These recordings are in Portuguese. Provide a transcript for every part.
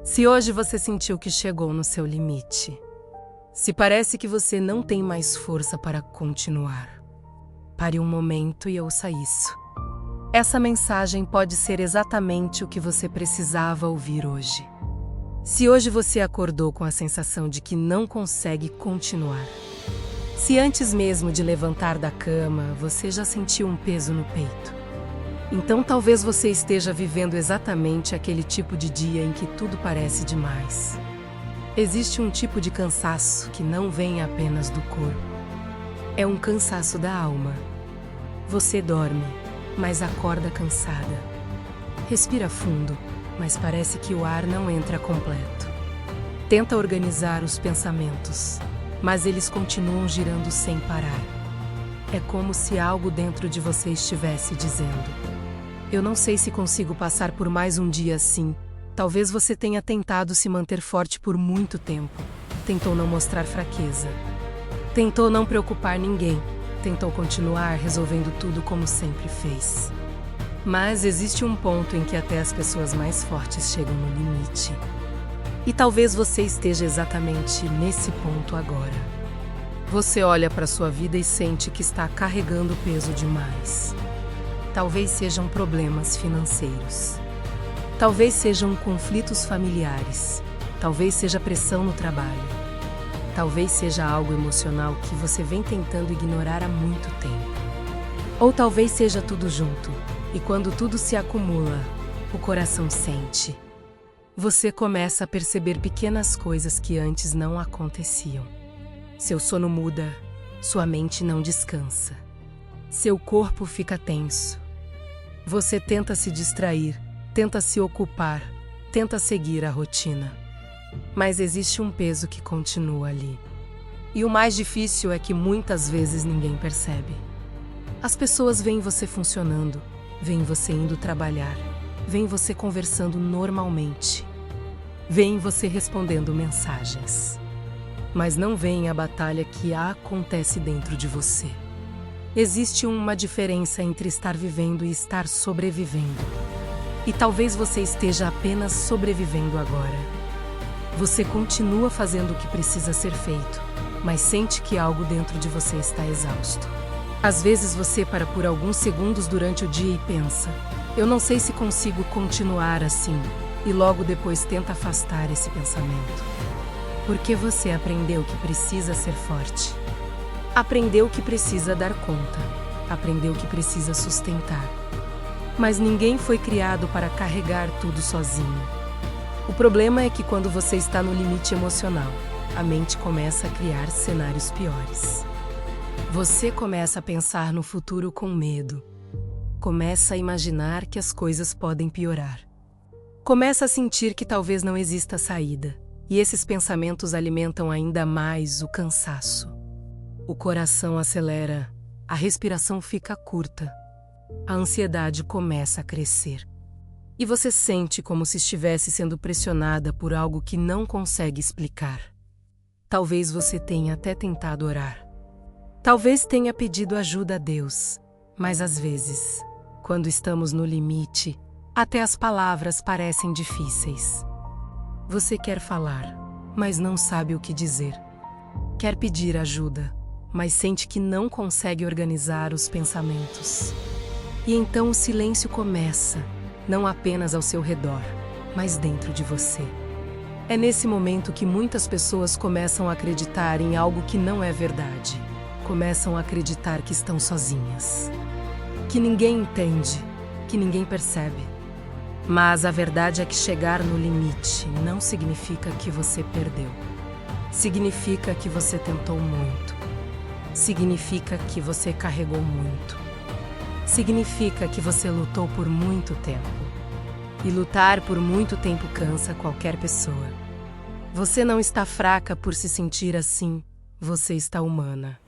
Se hoje você sentiu que chegou no seu limite, se parece que você não tem mais força para continuar, pare um momento e ouça isso. Essa mensagem pode ser exatamente o que você precisava ouvir hoje. Se hoje você acordou com a sensação de que não consegue continuar, se antes mesmo de levantar da cama você já sentiu um peso no peito, então talvez você esteja vivendo exatamente aquele tipo de dia em que tudo parece demais. Existe um tipo de cansaço que não vem apenas do corpo. É um cansaço da alma. Você dorme, mas acorda cansada. Respira fundo, mas parece que o ar não entra completo. Tenta organizar os pensamentos, mas eles continuam girando sem parar. É como se algo dentro de você estivesse dizendo: eu não sei se consigo passar por mais um dia assim. Talvez você tenha tentado se manter forte por muito tempo. Tentou não mostrar fraqueza. Tentou não preocupar ninguém. Tentou continuar resolvendo tudo como sempre fez. Mas existe um ponto em que até as pessoas mais fortes chegam no limite. E talvez você esteja exatamente nesse ponto agora. Você olha para sua vida e sente que está carregando peso demais. Talvez sejam problemas financeiros. Talvez sejam conflitos familiares. Talvez seja pressão no trabalho. Talvez seja algo emocional que você vem tentando ignorar há muito tempo. Ou talvez seja tudo junto, e quando tudo se acumula, o coração sente. Você começa a perceber pequenas coisas que antes não aconteciam. Seu sono muda, sua mente não descansa. Seu corpo fica tenso. Você tenta se distrair, tenta se ocupar, tenta seguir a rotina. Mas existe um peso que continua ali. E o mais difícil é que muitas vezes ninguém percebe. As pessoas veem você funcionando, veem você indo trabalhar, veem você conversando normalmente, veem você respondendo mensagens. Mas não veem a batalha que acontece dentro de você. Existe uma diferença entre estar vivendo e estar sobrevivendo. E talvez você esteja apenas sobrevivendo agora. Você continua fazendo o que precisa ser feito, mas sente que algo dentro de você está exausto. Às vezes você para por alguns segundos durante o dia e pensa: eu não sei se consigo continuar assim, e logo depois tenta afastar esse pensamento. Porque você aprendeu que precisa ser forte. Aprendeu que precisa dar conta. Aprendeu que precisa sustentar. Mas ninguém foi criado para carregar tudo sozinho. O problema é que quando você está no limite emocional, a mente começa a criar cenários piores. Você começa a pensar no futuro com medo. Começa a imaginar que as coisas podem piorar. Começa a sentir que talvez não exista saída. E esses pensamentos alimentam ainda mais o cansaço. O coração acelera, a respiração fica curta. A ansiedade começa a crescer. E você sente como se estivesse sendo pressionada por algo que não consegue explicar. Talvez você tenha até tentado orar. Talvez tenha pedido ajuda a Deus. Mas às vezes, quando estamos no limite, até as palavras parecem difíceis. Você quer falar, mas não sabe o que dizer. Quer pedir ajuda, mas sente que não consegue organizar os pensamentos. E então o silêncio começa, não apenas ao seu redor, mas dentro de você. É nesse momento que muitas pessoas começam a acreditar em algo que não é verdade. Começam a acreditar que estão sozinhas. Que ninguém entende, que ninguém percebe. Mas a verdade é que chegar no limite não significa que você perdeu. Significa que você tentou muito. Significa que você carregou muito. Significa que você lutou por muito tempo. E lutar por muito tempo cansa qualquer pessoa. Você não está fraca por se sentir assim, você está humana.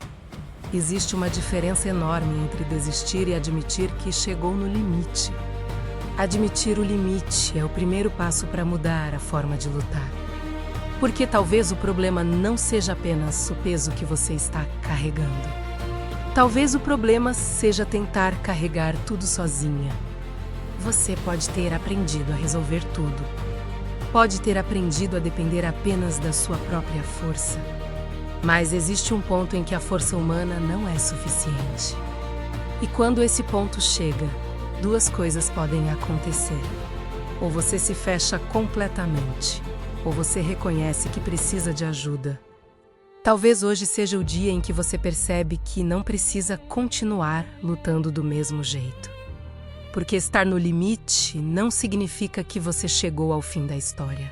Existe uma diferença enorme entre desistir e admitir que chegou no limite. Admitir o limite é o primeiro passo para mudar a forma de lutar. Porque talvez o problema não seja apenas o peso que você está carregando. Talvez o problema seja tentar carregar tudo sozinha. Você pode ter aprendido a resolver tudo. Pode ter aprendido a depender apenas da sua própria força. Mas existe um ponto em que a força humana não é suficiente. E quando esse ponto chega, duas coisas podem acontecer. Ou você se fecha completamente, ou você reconhece que precisa de ajuda. Talvez hoje seja o dia em que você percebe que não precisa continuar lutando do mesmo jeito. Porque estar no limite não significa que você chegou ao fim da história.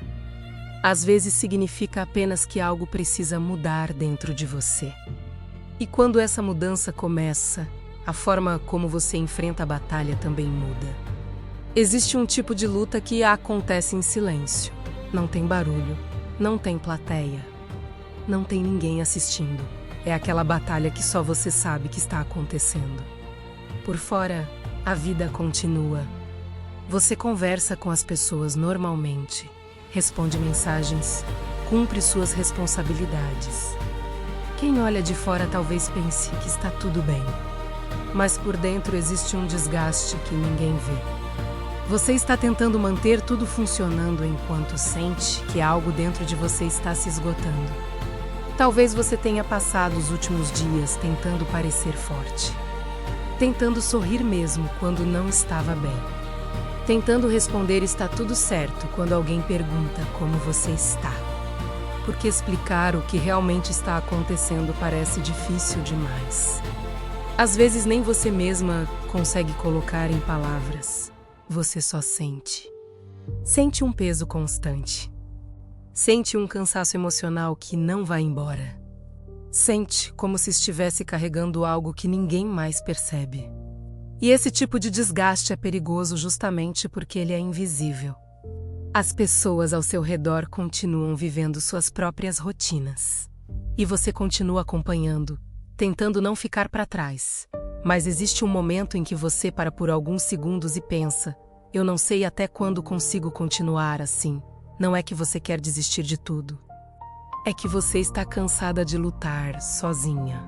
Às vezes significa apenas que algo precisa mudar dentro de você. E quando essa mudança começa, a forma como você enfrenta a batalha também muda. Existe um tipo de luta que acontece em silêncio. Não tem barulho, não tem plateia, não tem ninguém assistindo. É aquela batalha que só você sabe que está acontecendo. Por fora, a vida continua. Você conversa com as pessoas normalmente, responde mensagens, cumpre suas responsabilidades. Quem olha de fora talvez pense que está tudo bem, mas por dentro existe um desgaste que ninguém vê. Você está tentando manter tudo funcionando enquanto sente que algo dentro de você está se esgotando. Talvez você tenha passado os últimos dias tentando parecer forte, tentando sorrir mesmo quando não estava bem, tentando responder está tudo certo quando alguém pergunta como você está. Porque explicar o que realmente está acontecendo parece difícil demais. Às vezes nem você mesma consegue colocar em palavras. Você só sente. Sente um peso constante. Sente um cansaço emocional que não vai embora. Sente como se estivesse carregando algo que ninguém mais percebe. E esse tipo de desgaste é perigoso justamente porque ele é invisível. As pessoas ao seu redor continuam vivendo suas próprias rotinas. E você continua acompanhando, tentando não ficar para trás. Mas existe um momento em que você para por alguns segundos e pensa: eu não sei até quando consigo continuar assim. Não é que você quer desistir de tudo. É que você está cansada de lutar sozinha.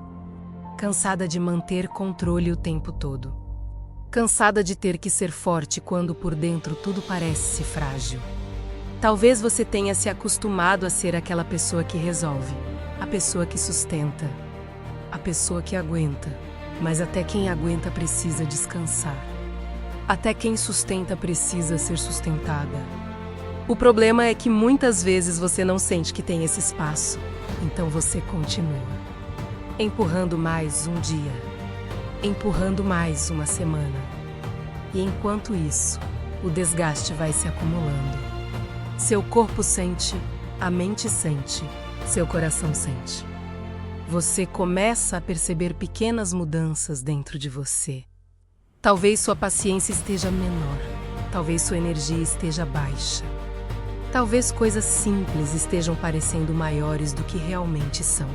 Cansada de manter controle o tempo todo. Cansada de ter que ser forte quando por dentro tudo parece frágil. Talvez você tenha se acostumado a ser aquela pessoa que resolve, a pessoa que sustenta, a pessoa que aguenta. Mas até quem aguenta precisa descansar. Até quem sustenta precisa ser sustentada. O problema é que muitas vezes você não sente que tem esse espaço. Então você continua. Empurrando mais um dia. Empurrando mais uma semana. E enquanto isso, o desgaste vai se acumulando. Seu corpo sente, a mente sente, seu coração sente. Você começa a perceber pequenas mudanças dentro de você. Talvez sua paciência esteja menor. Talvez sua energia esteja baixa. Talvez coisas simples estejam parecendo maiores do que realmente são.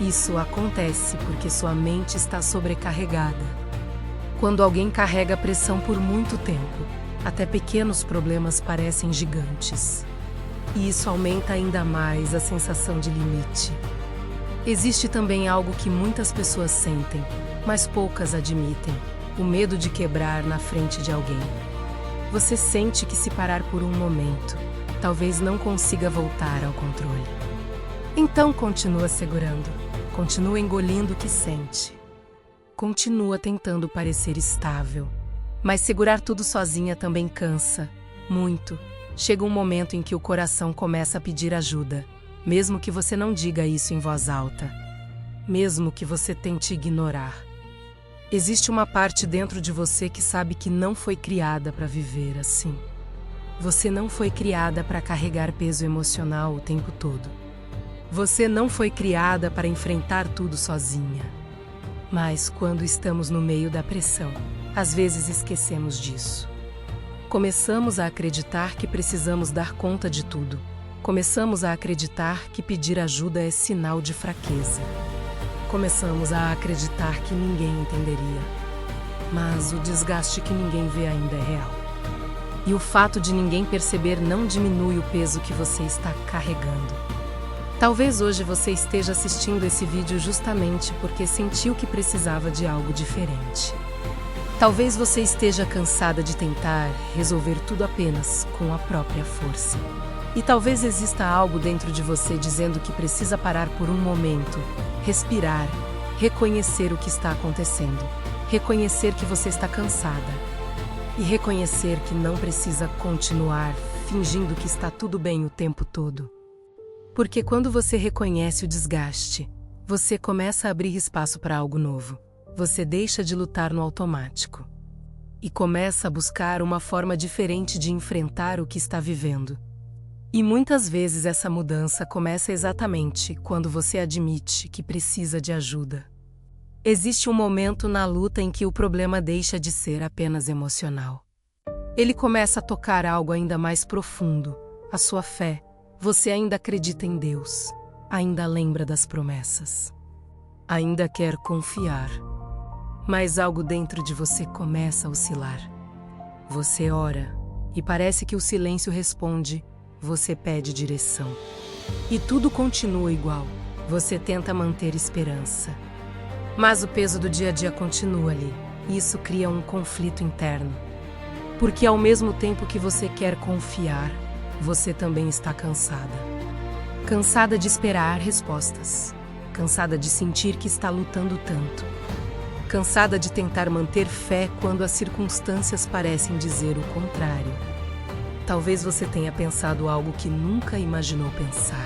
Isso acontece porque sua mente está sobrecarregada. Quando alguém carrega pressão por muito tempo, até pequenos problemas parecem gigantes. E isso aumenta ainda mais a sensação de limite. Existe também algo que muitas pessoas sentem, mas poucas admitem: o medo de quebrar na frente de alguém. Você sente que se parar por um momento, talvez não consiga voltar ao controle. Então continua segurando, continua engolindo o que sente. Continua tentando parecer estável. Mas segurar tudo sozinha também cansa, muito. Chega um momento em que o coração começa a pedir ajuda. Mesmo que você não diga isso em voz alta. Mesmo que você tente ignorar. Existe uma parte dentro de você que sabe que não foi criada para viver assim. Você não foi criada para carregar peso emocional o tempo todo. Você não foi criada para enfrentar tudo sozinha. Mas quando estamos no meio da pressão, às vezes esquecemos disso. Começamos a acreditar que precisamos dar conta de tudo. Começamos a acreditar que pedir ajuda é sinal de fraqueza. Começamos a acreditar que ninguém entenderia. Mas o desgaste que ninguém vê ainda é real. E o fato de ninguém perceber não diminui o peso que você está carregando. Talvez hoje você esteja assistindo esse vídeo justamente porque sentiu que precisava de algo diferente. Talvez você esteja cansada de tentar resolver tudo apenas com a própria força. E talvez exista algo dentro de você dizendo que precisa parar por um momento, respirar, reconhecer o que está acontecendo, reconhecer que você está cansada e reconhecer que não precisa continuar fingindo que está tudo bem o tempo todo. Porque quando você reconhece o desgaste, você começa a abrir espaço para algo novo. Você deixa de lutar no automático e começa a buscar uma forma diferente de enfrentar o que está vivendo. E muitas vezes essa mudança começa exatamente quando você admite que precisa de ajuda. Existe um momento na luta em que o problema deixa de ser apenas emocional. Ele começa a tocar algo ainda mais profundo, a sua fé. Você ainda acredita em Deus, ainda lembra das promessas, ainda quer confiar. Mas algo dentro de você começa a oscilar. Você ora e parece que o silêncio responde. Você pede direção. E tudo continua igual. Você tenta manter esperança. Mas o peso do dia a dia continua ali. E isso cria um conflito interno. Porque ao mesmo tempo que você quer confiar, você também está cansada. Cansada de esperar respostas. Cansada de sentir que está lutando tanto. Cansada de tentar manter fé quando as circunstâncias parecem dizer o contrário. Talvez você tenha pensado algo que nunca imaginou pensar.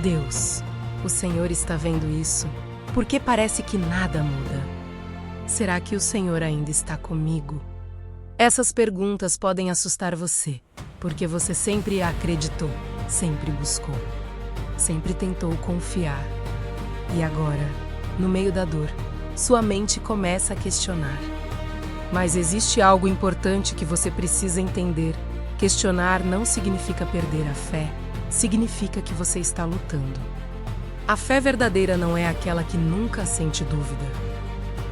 Deus, o Senhor está vendo isso? Porque parece que nada muda. Será que o Senhor ainda está comigo? Essas perguntas podem assustar você, porque você sempre acreditou, sempre buscou, sempre tentou confiar. E agora, no meio da dor, sua mente começa a questionar. Mas existe algo importante que você precisa entender. Questionar não significa perder a fé, significa que você está lutando. A fé verdadeira não é aquela que nunca sente dúvida.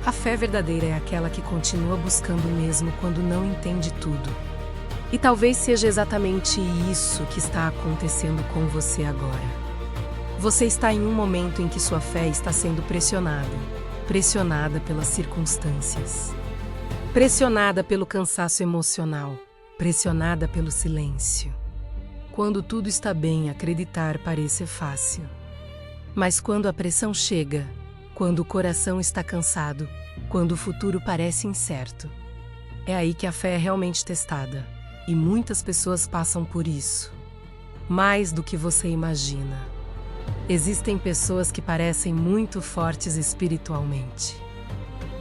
A fé verdadeira é aquela que continua buscando mesmo quando não entende tudo. E talvez seja exatamente isso que está acontecendo com você agora. Você está em um momento em que sua fé está sendo pressionada pelas circunstâncias, pressionada pelo cansaço emocional, pressionada pelo silêncio. Quando tudo está bem, acreditar parece fácil. Mas quando a pressão chega, quando o coração está cansado, quando o futuro parece incerto, é aí que a fé é realmente testada. E muitas pessoas passam por isso. Mais do que você imagina. Existem pessoas que parecem muito fortes espiritualmente,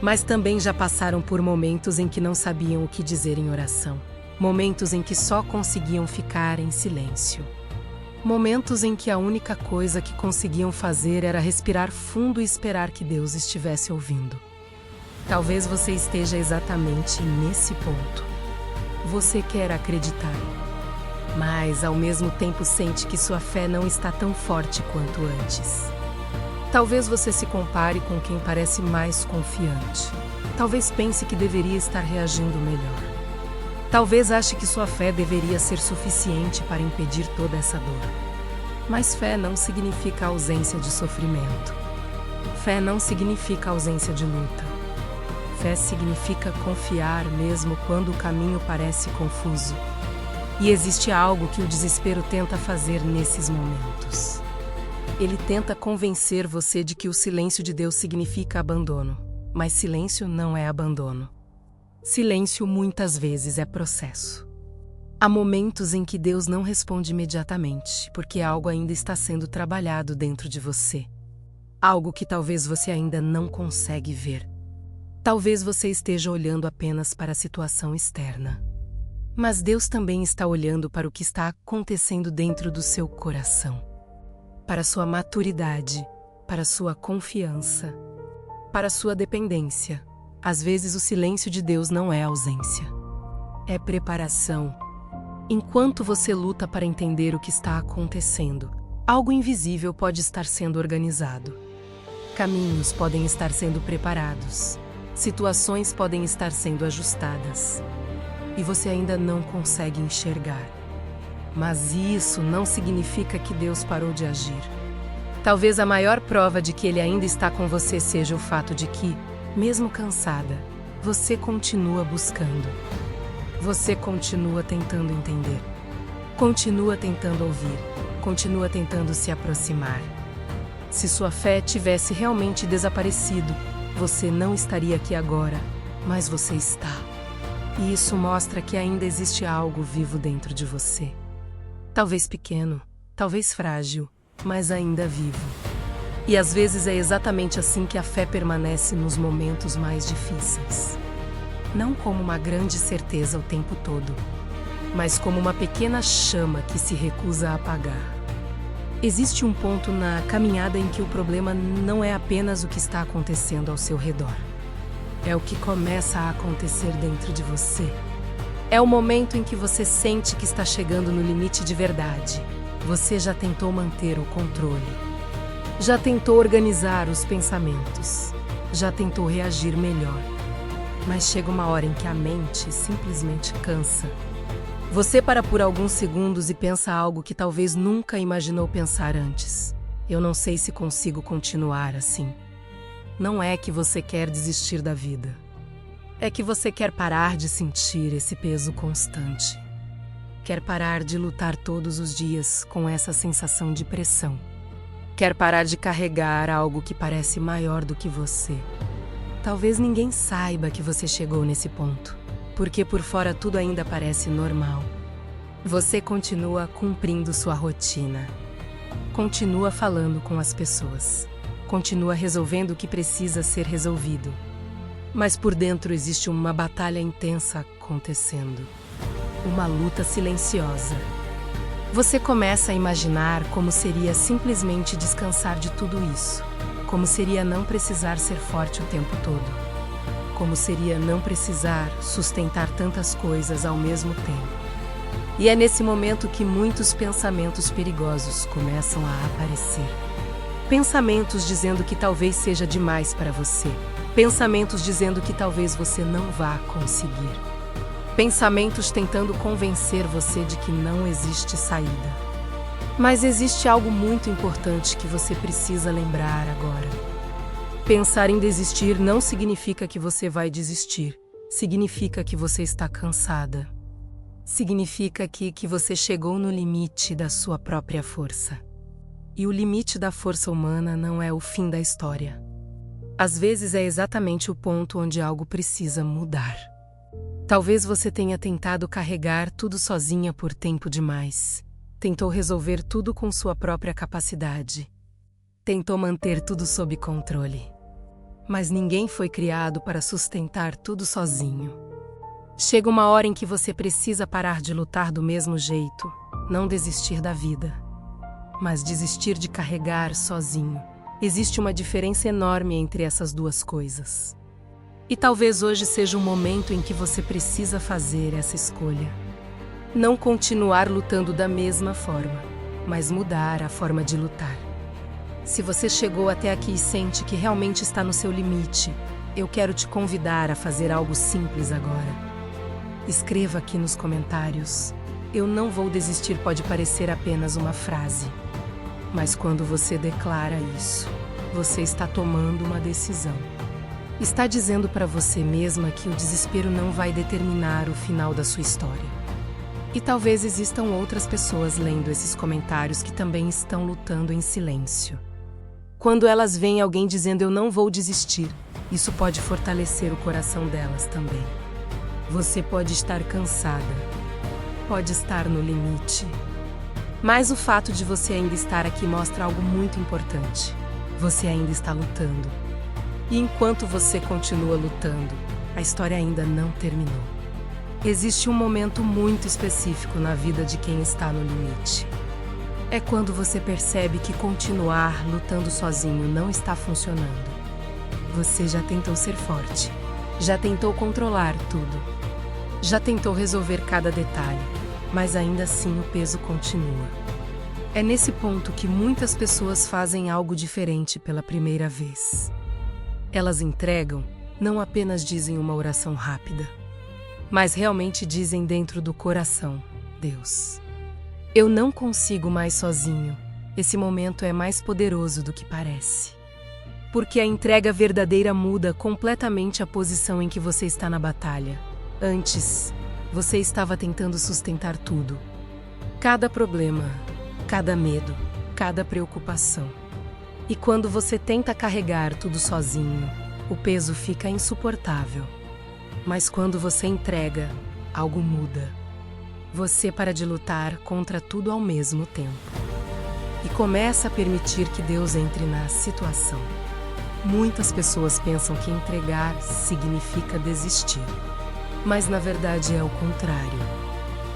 mas também já passaram por momentos em que não sabiam o que dizer em oração. Momentos em que só conseguiam ficar em silêncio. Momentos em que a única coisa que conseguiam fazer era respirar fundo e esperar que Deus estivesse ouvindo. Talvez você esteja exatamente nesse ponto. Você quer acreditar, mas ao mesmo tempo sente que sua fé não está tão forte quanto antes. Talvez você se compare com quem parece mais confiante. Talvez pense que deveria estar reagindo melhor. Talvez ache que sua fé deveria ser suficiente para impedir toda essa dor. Mas fé não significa ausência de sofrimento. Fé não significa ausência de luta. Fé significa confiar mesmo quando o caminho parece confuso. E existe algo que o desespero tenta fazer nesses momentos. Ele tenta convencer você de que o silêncio de Deus significa abandono. Mas silêncio não é abandono. Silêncio muitas vezes é processo. Há momentos em que Deus não responde imediatamente, porque algo ainda está sendo trabalhado dentro de você. Algo que talvez você ainda não consegue ver. Talvez você esteja olhando apenas para a situação externa. Mas Deus também está olhando para o que está acontecendo dentro do seu coração. Para sua maturidade, para sua confiança, para sua dependência. Às vezes o silêncio de Deus não é ausência. É preparação. Enquanto você luta para entender o que está acontecendo, algo invisível pode estar sendo organizado. Caminhos podem estar sendo preparados. Situações podem estar sendo ajustadas. E você ainda não consegue enxergar. Mas isso não significa que Deus parou de agir. Talvez a maior prova de que Ele ainda está com você seja o fato de que, mesmo cansada, você continua buscando. Você continua tentando entender. Continua tentando ouvir, continua tentando se aproximar. Se sua fé tivesse realmente desaparecido, você não estaria aqui agora, mas você está. E isso mostra que ainda existe algo vivo dentro de você. Talvez pequeno, talvez frágil, mas ainda vivo. E às vezes é exatamente assim que a fé permanece nos momentos mais difíceis. Não como uma grande certeza o tempo todo, mas como uma pequena chama que se recusa a apagar. Existe um ponto na caminhada em que o problema não é apenas o que está acontecendo ao seu redor. É o que começa a acontecer dentro de você. É o momento em que você sente que está chegando no limite de verdade. Você já tentou manter o controle. Já tentou organizar os pensamentos. Já tentou reagir melhor. Mas chega uma hora em que a mente simplesmente cansa. Você para por alguns segundos e pensa algo que talvez nunca imaginou pensar antes. Eu não sei se consigo continuar assim. Não é que você quer desistir da vida. É que você quer parar de sentir esse peso constante. Quer parar de lutar todos os dias com essa sensação de pressão. Quer parar de carregar algo que parece maior do que você. Talvez ninguém saiba que você chegou nesse ponto, porque por fora tudo ainda parece normal. Você continua cumprindo sua rotina. Continua falando com as pessoas. Continua resolvendo o que precisa ser resolvido. Mas por dentro existe uma batalha intensa acontecendo. Uma luta silenciosa. Você começa a imaginar como seria simplesmente descansar de tudo isso. Como seria não precisar ser forte o tempo todo. Como seria não precisar sustentar tantas coisas ao mesmo tempo. E é nesse momento que muitos pensamentos perigosos começam a aparecer. Pensamentos dizendo que talvez seja demais para você. Pensamentos dizendo que talvez você não vá conseguir. Pensamentos tentando convencer você de que não existe saída. Mas existe algo muito importante que você precisa lembrar agora. Pensar em desistir não significa que você vai desistir. Significa que você está cansada. Significa que você chegou no limite da sua própria força. E o limite da força humana não é o fim da história. Às vezes é exatamente o ponto onde algo precisa mudar. Talvez você tenha tentado carregar tudo sozinha por tempo demais. Tentou resolver tudo com sua própria capacidade. Tentou manter tudo sob controle. Mas ninguém foi criado para sustentar tudo sozinho. Chega uma hora em que você precisa parar de lutar do mesmo jeito, não desistir da vida, mas desistir de carregar sozinho. Existe uma diferença enorme entre essas duas coisas. E talvez hoje seja um momento em que você precisa fazer essa escolha. Não continuar lutando da mesma forma, mas mudar a forma de lutar. Se você chegou até aqui e sente que realmente está no seu limite, eu quero te convidar a fazer algo simples agora. Escreva aqui nos comentários. Eu não vou desistir pode parecer apenas uma frase. Mas quando você declara isso, você está tomando uma decisão. Está dizendo para você mesma que o desespero não vai determinar o final da sua história. E talvez existam outras pessoas lendo esses comentários que também estão lutando em silêncio. Quando elas veem alguém dizendo eu não vou desistir, isso pode fortalecer o coração delas também. Você pode estar cansada, pode estar no limite. Mas o fato de você ainda estar aqui mostra algo muito importante. Você ainda está lutando. E enquanto você continua lutando, a história ainda não terminou. Existe um momento muito específico na vida de quem está no limite. É quando você percebe que continuar lutando sozinho não está funcionando. Você já tentou ser forte, já tentou controlar tudo, já tentou resolver cada detalhe, mas ainda assim o peso continua. É nesse ponto que muitas pessoas fazem algo diferente pela primeira vez. Elas entregam, não apenas dizem uma oração rápida, mas realmente dizem dentro do coração: Deus, eu não consigo mais sozinho. Esse momento é mais poderoso do que parece. Porque a entrega verdadeira muda completamente a posição em que você está na batalha. Antes, você estava tentando sustentar tudo. Cada problema, cada medo, cada preocupação. E quando você tenta carregar tudo sozinho, o peso fica insuportável. Mas quando você entrega, algo muda. Você para de lutar contra tudo ao mesmo tempo. E começa a permitir que Deus entre na situação. Muitas pessoas pensam que entregar significa desistir. Mas na verdade é o contrário.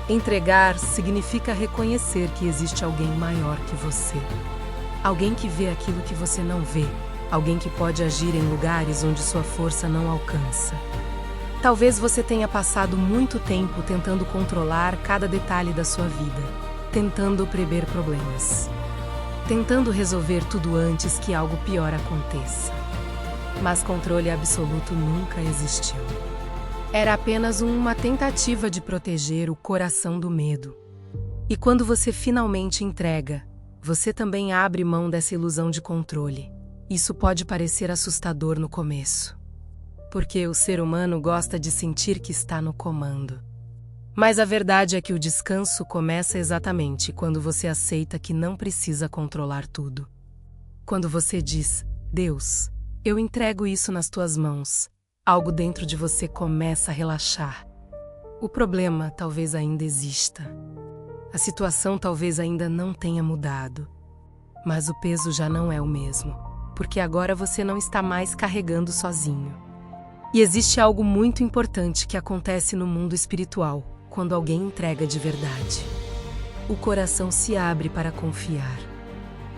Entregar significa reconhecer que existe alguém maior que você. Alguém que vê aquilo que você não vê. Alguém que pode agir em lugares onde sua força não alcança. Talvez você tenha passado muito tempo tentando controlar cada detalhe da sua vida, tentando prever problemas, tentando resolver tudo antes que algo pior aconteça. Mas controle absoluto nunca existiu. Era apenas uma tentativa de proteger o coração do medo. E quando você finalmente entrega, você também abre mão dessa ilusão de controle. Isso pode parecer assustador no começo, porque o ser humano gosta de sentir que está no comando. Mas a verdade é que o descanso começa exatamente quando você aceita que não precisa controlar tudo. Quando você diz, Deus, eu entrego isso nas tuas mãos, algo dentro de você começa a relaxar. O problema talvez ainda exista. A situação talvez ainda não tenha mudado. Mas o peso já não é o mesmo, porque agora você não está mais carregando sozinho. E existe algo muito importante que acontece no mundo espiritual, quando alguém entrega de verdade. O coração se abre para confiar.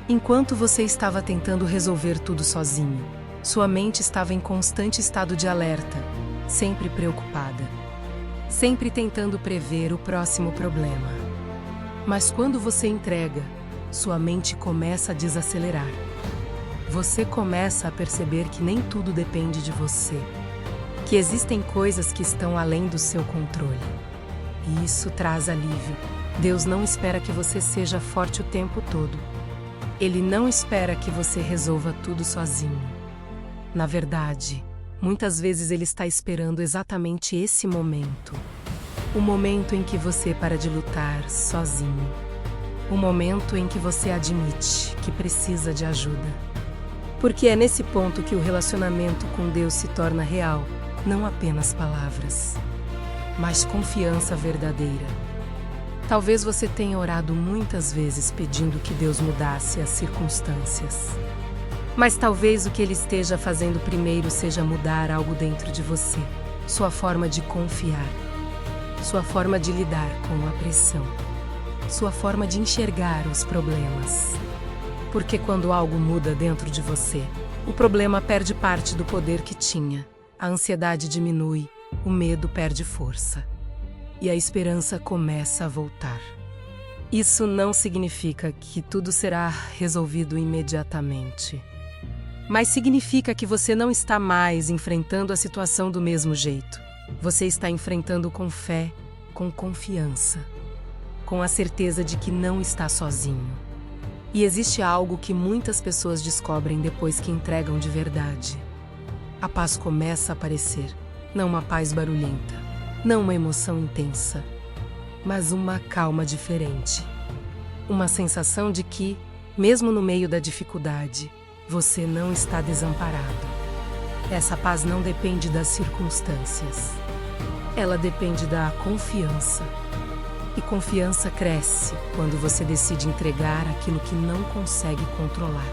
Enquanto você estava tentando resolver tudo sozinho, sua mente estava em constante estado de alerta, sempre preocupada, sempre tentando prever o próximo problema. Mas quando você entrega, sua mente começa a desacelerar. Você começa a perceber que nem tudo depende de você, que existem coisas que estão além do seu controle. E isso traz alívio. Deus não espera que você seja forte o tempo todo. Ele não espera que você resolva tudo sozinho. Na verdade, muitas vezes Ele está esperando exatamente esse momento. O momento em que você para de lutar sozinho. O momento em que você admite que precisa de ajuda. Porque é nesse ponto que o relacionamento com Deus se torna real. Não apenas palavras, mas confiança verdadeira. Talvez você tenha orado muitas vezes pedindo que Deus mudasse as circunstâncias. Mas talvez o que Ele esteja fazendo primeiro seja mudar algo dentro de você. Sua forma de confiar. Sua forma de lidar com a pressão. Sua forma de enxergar os problemas. Porque quando algo muda dentro de você, o problema perde parte do poder que tinha. A ansiedade diminui, o medo perde força. E a esperança começa a voltar. Isso não significa que tudo será resolvido imediatamente. Mas significa que você não está mais enfrentando a situação do mesmo jeito. Você está enfrentando com fé, com confiança, com a certeza de que não está sozinho. E existe algo que muitas pessoas descobrem depois que entregam de verdade. A paz começa a aparecer, não uma paz barulhenta, não uma emoção intensa, mas uma calma diferente. Uma sensação de que, mesmo no meio da dificuldade, você não está desamparado. Essa paz não depende das circunstâncias. Ela depende da confiança. E confiança cresce quando você decide entregar aquilo que não consegue controlar.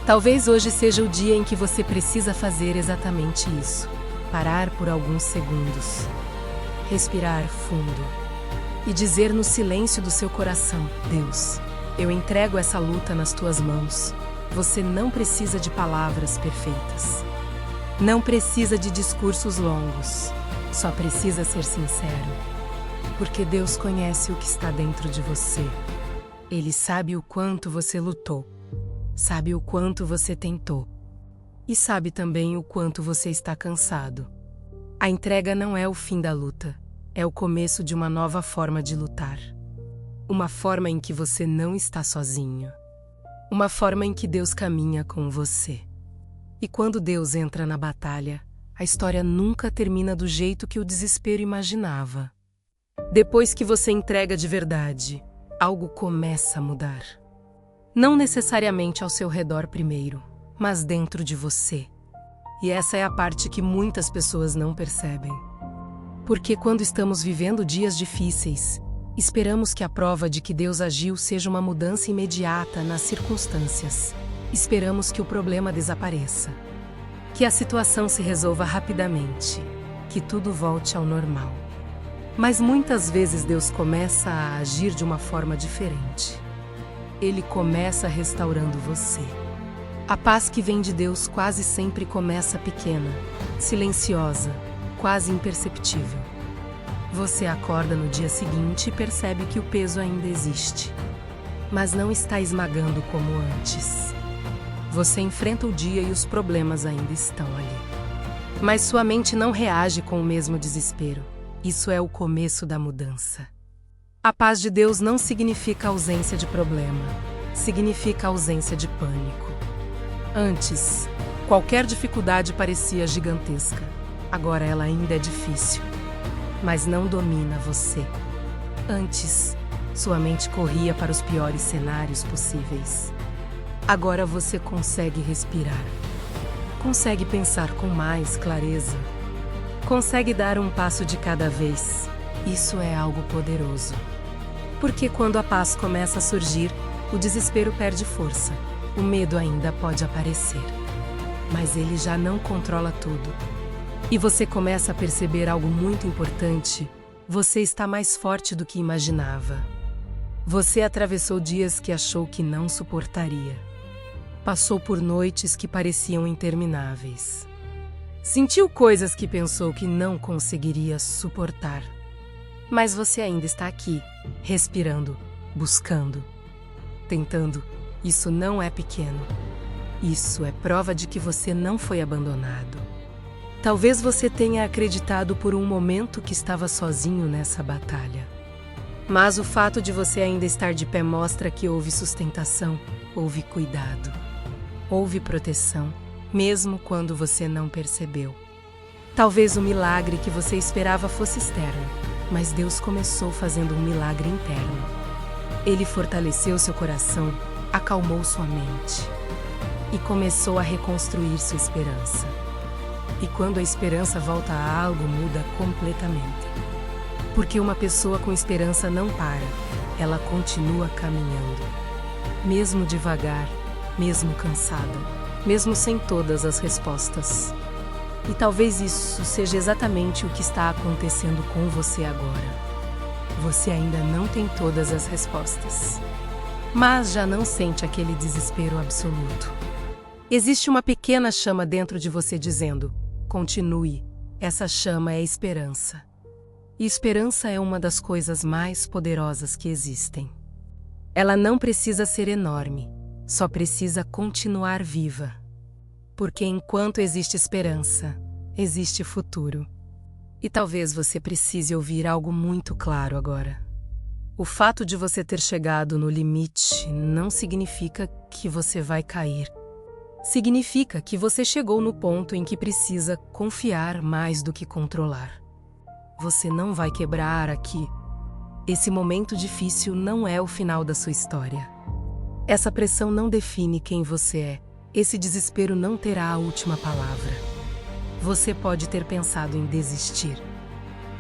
Talvez hoje seja o dia em que você precisa fazer exatamente isso. Parar por alguns segundos. Respirar fundo. E dizer no silêncio do seu coração, Deus, eu entrego essa luta nas tuas mãos. Você não precisa de palavras perfeitas. Não precisa de discursos longos. Só precisa ser sincero. Porque Deus conhece o que está dentro de você. Ele sabe o quanto você lutou. Sabe o quanto você tentou. E sabe também o quanto você está cansado. A entrega não é o fim da luta. É o começo de uma nova forma de lutar. Uma forma em que você não está sozinho. Uma forma em que Deus caminha com você. E quando Deus entra na batalha, a história nunca termina do jeito que o desespero imaginava. Depois que você entrega de verdade, algo começa a mudar. Não necessariamente ao seu redor primeiro, mas dentro de você. E essa é a parte que muitas pessoas não percebem. Porque quando estamos vivendo dias difíceis, esperamos que a prova de que Deus agiu seja uma mudança imediata nas circunstâncias. Esperamos que o problema desapareça, que a situação se resolva rapidamente, que tudo volte ao normal. Mas muitas vezes Deus começa a agir de uma forma diferente. Ele começa restaurando você. A paz que vem de Deus quase sempre começa pequena, silenciosa, quase imperceptível. Você acorda no dia seguinte e percebe que o peso ainda existe, mas não está esmagando como antes. Você enfrenta o dia e os problemas ainda estão ali. Mas sua mente não reage com o mesmo desespero. Isso é o começo da mudança. A paz de Deus não significa ausência de problema, significa ausência de pânico. Antes, qualquer dificuldade parecia gigantesca. Agora ela ainda é difícil, mas não domina você. Antes, sua mente corria para os piores cenários possíveis. Agora você consegue respirar. Consegue pensar com mais clareza. Consegue dar um passo de cada vez. Isso é algo poderoso. Porque quando a paz começa a surgir, o desespero perde força. O medo ainda pode aparecer. Mas ele já não controla tudo. E você começa a perceber algo muito importante. Você está mais forte do que imaginava. Você atravessou dias que achou que não suportaria. Passou por noites que pareciam intermináveis. Sentiu coisas que pensou que não conseguiria suportar. Mas você ainda está aqui, respirando, buscando, tentando. Isso não é pequeno. Isso é prova de que você não foi abandonado. Talvez você tenha acreditado por um momento que estava sozinho nessa batalha. Mas o fato de você ainda estar de pé mostra que houve sustentação, houve cuidado, houve proteção, mesmo quando você não percebeu. Talvez o milagre que você esperava fosse externo, mas Deus começou fazendo um milagre interno. Ele fortaleceu seu coração, acalmou sua mente e começou a reconstruir sua esperança. E quando a esperança volta a algo, muda completamente. Porque uma pessoa com esperança não para, ela continua caminhando. Mesmo devagar, mesmo cansada, mesmo sem todas as respostas. E talvez isso seja exatamente o que está acontecendo com você agora. Você ainda não tem todas as respostas, mas já não sente aquele desespero absoluto. Existe uma pequena chama dentro de você dizendo: continue, essa chama é esperança. E esperança é uma das coisas mais poderosas que existem. Ela não precisa ser enorme, só precisa continuar viva. Porque enquanto existe esperança, existe futuro. E talvez você precise ouvir algo muito claro agora. O fato de você ter chegado no limite não significa que você vai cair. Significa que você chegou no ponto em que precisa confiar mais do que controlar. Você não vai quebrar aqui. Esse momento difícil não é o final da sua história. Essa pressão não define quem você é. Esse desespero não terá a última palavra. Você pode ter pensado em desistir.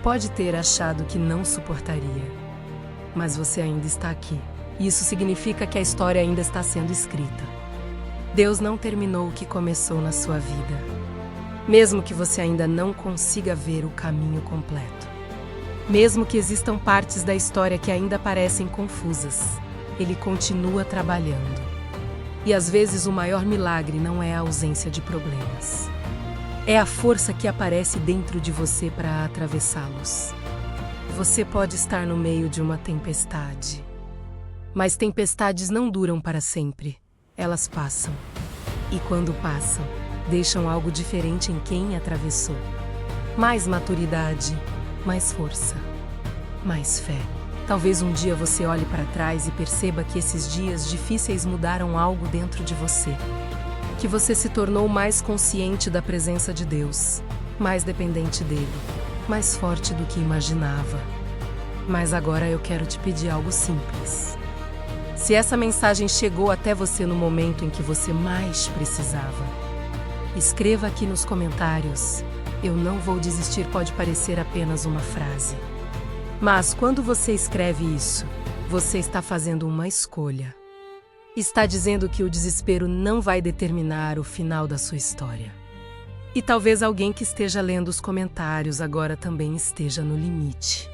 Pode ter achado que não suportaria. Mas você ainda está aqui. Isso significa que a história ainda está sendo escrita. Deus não terminou o que começou na sua vida. Mesmo que você ainda não consiga ver o caminho completo. Mesmo que existam partes da história que ainda parecem confusas, Ele continua trabalhando. E às vezes o maior milagre não é a ausência de problemas. É a força que aparece dentro de você para atravessá-los. Você pode estar no meio de uma tempestade. Mas tempestades não duram para sempre. Elas passam. E quando passam, deixam algo diferente em quem atravessou. Mais maturidade, mais força, mais fé. Talvez um dia você olhe para trás e perceba que esses dias difíceis mudaram algo dentro de você. Que você se tornou mais consciente da presença de Deus, mais dependente dele, mais forte do que imaginava. Mas agora eu quero te pedir algo simples. Se essa mensagem chegou até você no momento em que você mais precisava, escreva aqui nos comentários: "Eu não vou desistir" pode parecer apenas uma frase. Mas quando você escreve isso, você está fazendo uma escolha. Está dizendo que o desespero não vai determinar o final da sua história. E talvez alguém que esteja lendo os comentários agora também esteja no limite.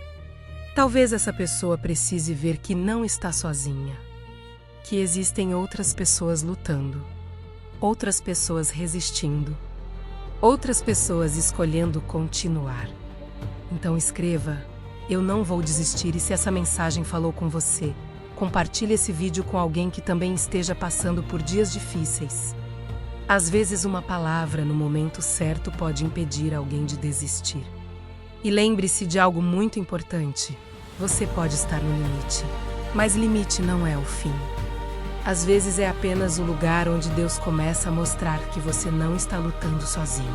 Talvez essa pessoa precise ver que não está sozinha, que existem outras pessoas lutando, outras pessoas resistindo, outras pessoas escolhendo continuar. Então escreva: "Eu não vou desistir", e se essa mensagem falou com você, compartilhe esse vídeo com alguém que também esteja passando por dias difíceis. Às vezes uma palavra no momento certo pode impedir alguém de desistir. E lembre-se de algo muito importante: você pode estar no limite, mas limite não é o fim. Às vezes é apenas o lugar onde Deus começa a mostrar que você não está lutando sozinho.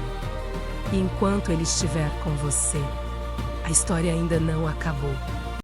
E enquanto Ele estiver com você, a história ainda não acabou.